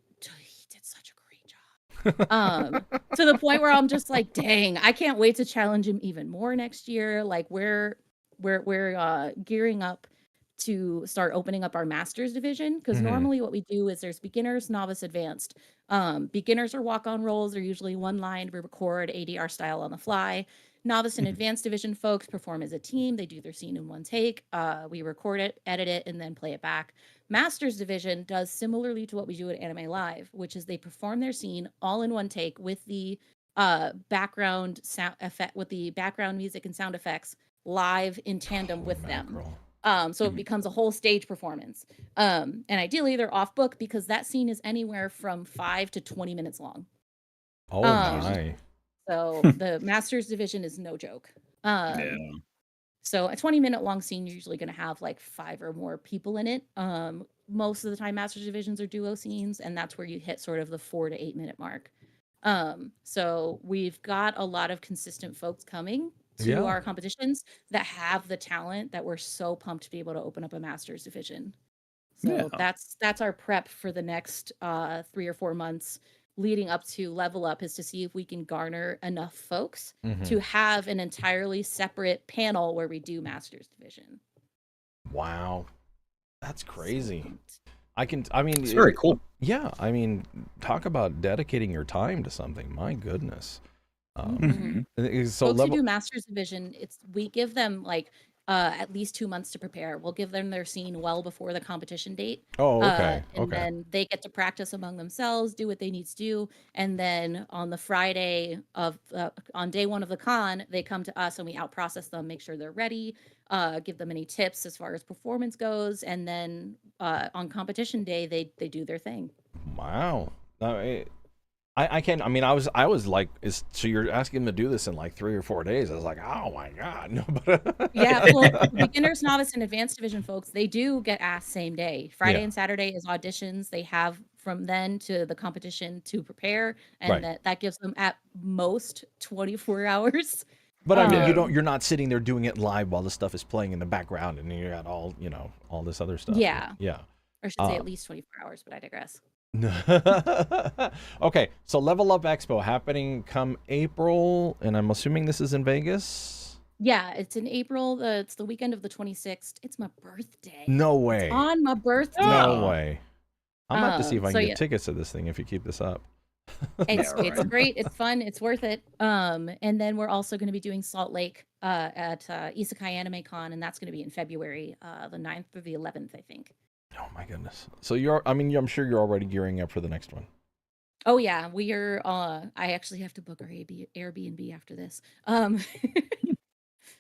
did such a great job. To the point where I'm just like, dang, I can't wait to challenge him even more next year. Like we're gearing up to start opening up our master's division because Mhm. normally what we do is there's beginners, novice, advanced. Beginners are walk-on roles. They're usually one line. We record ADR style on the fly. Novice and advanced division folks perform as a team. They do their scene in one take. We record it, edit it, and then play it back. Master's division does similarly to what we do at Anime Live, which is they perform their scene all in one take with the background sound effect, with the background music and sound effects live in tandem with them. So it becomes a whole stage performance. And ideally they're off book because that scene is anywhere from 5 to 20 minutes long. Oh Um, my. So the master's division is no joke. Yeah. So a 20-minute long scene, you're usually going to have like 5 or more people in it. Most of the time master's divisions are duo scenes, and that's where you hit sort of the 4 to 8 minute mark. So we've got a lot of consistent folks coming to Yeah. our competitions that have the talent that we're so pumped to be able to open up a master's division. So Yeah. that's our prep for the next 3 or 4 months leading up to level up, is to see if we can garner enough folks Mhm. to have an entirely separate panel where we do master's division. Wow. That's So crazy. pumped. I mean, It's very cool. yeah, I mean, talk about dedicating your time to something. My goodness. Mhm. So Folks who level. do master's division, we give them like at least 2 months to prepare. We'll give them their scene well before the competition date. Oh, okay. And Okay. then they get to practice among themselves, do what they need to do, and then on the Friday on day 1 of the con, they come to us and we out process them, make sure they're ready, give them any tips as far as performance goes, and then on competition day they do their thing. Wow. I can't. I mean, I was like, so you're asking them to do this in like 3 or 4 days? I was like, oh my god, no. But Yeah, well, beginners, novice, and advanced division folks, they do get asked same day. Friday Yeah. and Saturday is auditions. They have from then to the competition to prepare, Right. and that gives them at most 24 hours. But I mean, Yeah. you're not sitting there doing it live while the stuff is playing in the background, and you got all all this other stuff. Yeah, Yeah. or I should say at least 24 hours, but I digress. Okay, so Level Up Expo happening come April, and I'm assuming this is in Vegas. Yeah, it's in April. It's the weekend of the 26th. It's my birthday. No It's way. on my birthday. No way. I'm about to see if I So can yeah, get tickets to this thing if you keep this up. it's Yeah, right. great. It's fun. It's worth it. And then we're also going to be doing Salt Lake at Isekai Anime Con, and that's going to be in February, the 9th through the 11th, I think. Oh my goodness. So I'm sure you're already gearing up for the next one. Oh yeah, we are. I actually have to book our Airbnb after this.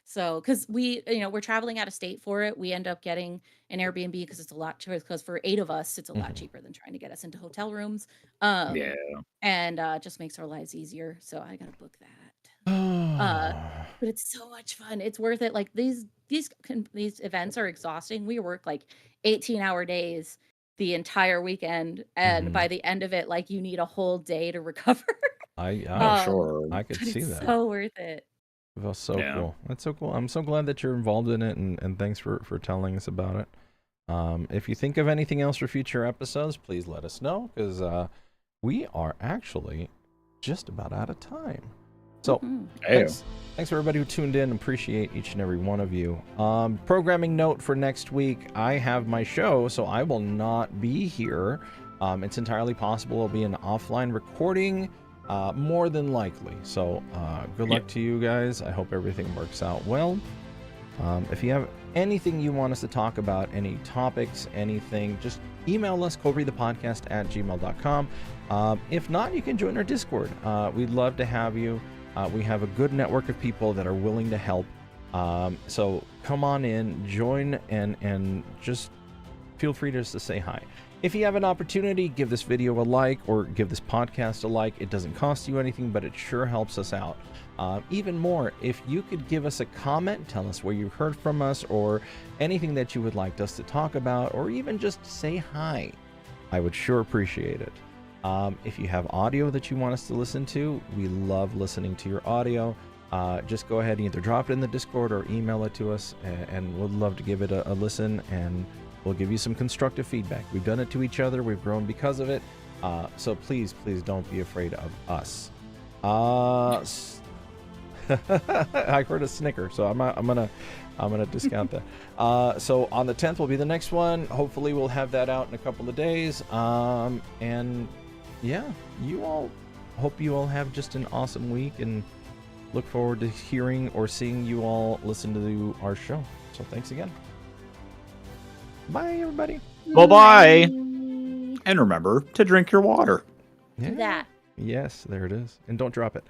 So because we're traveling out of state for it, we end up getting an Airbnb because it's a lot cheaper. Because for 8 of us, it's a lot cheaper than trying to get us into hotel rooms. Yeah. And just makes our lives easier. So I gotta book that. But it's so much fun. It's worth it. Like these events are exhausting. We work like 18-hour days the entire weekend, and by the end of it, like you need a whole day to recover. Oh, sure. I could But see it's that. so worth it. Well, so Yeah. cool. That's so cool. I'm so glad that you're involved in it, and thanks for telling us about it. If you think of anything else for future episodes, please let us know, because we are actually just about out of time. So Hey. thanks for everybody who tuned in. Appreciate each and every one of you. Programming note for next week: I have my show, so I will not be here. It's entirely possible it'll be an offline recording. More than likely. So good luck to you guys. I hope everything works out well. If you have anything you want us to talk about, any topics, anything, just email us, coldreadthepodcast@gmail.com. If not, you can join our Discord. We'd love to have you. We have a good network of people that are willing to help. So come on in, join, and just feel free just to say hi. If you have an opportunity, give this video a like or give this podcast a like. It doesn't cost you anything, but it sure helps us out. Even more, if you could give us a comment, tell us where you heard from us or anything that you would like us to talk about, or even just say hi, I would sure appreciate it. If you have audio that you want us to listen to, we love listening to your audio. Just go ahead and either drop it in the Discord or email it to us, and we'd love to give it a listen, and we'll give you some constructive feedback. We've done it to each other. We've grown because of it. So please don't be afraid of us. I heard a snicker, so I'm gonna discount that. So on the 10th will be the next one. Hopefully we'll have that out in a couple of days. And yeah, hope you all have just an awesome week, and look forward to hearing or seeing you all listen to our show. So thanks again. Bye, everybody. Bye-bye. And remember to drink your water. Yeah. That. Yes, there it is. And don't drop it.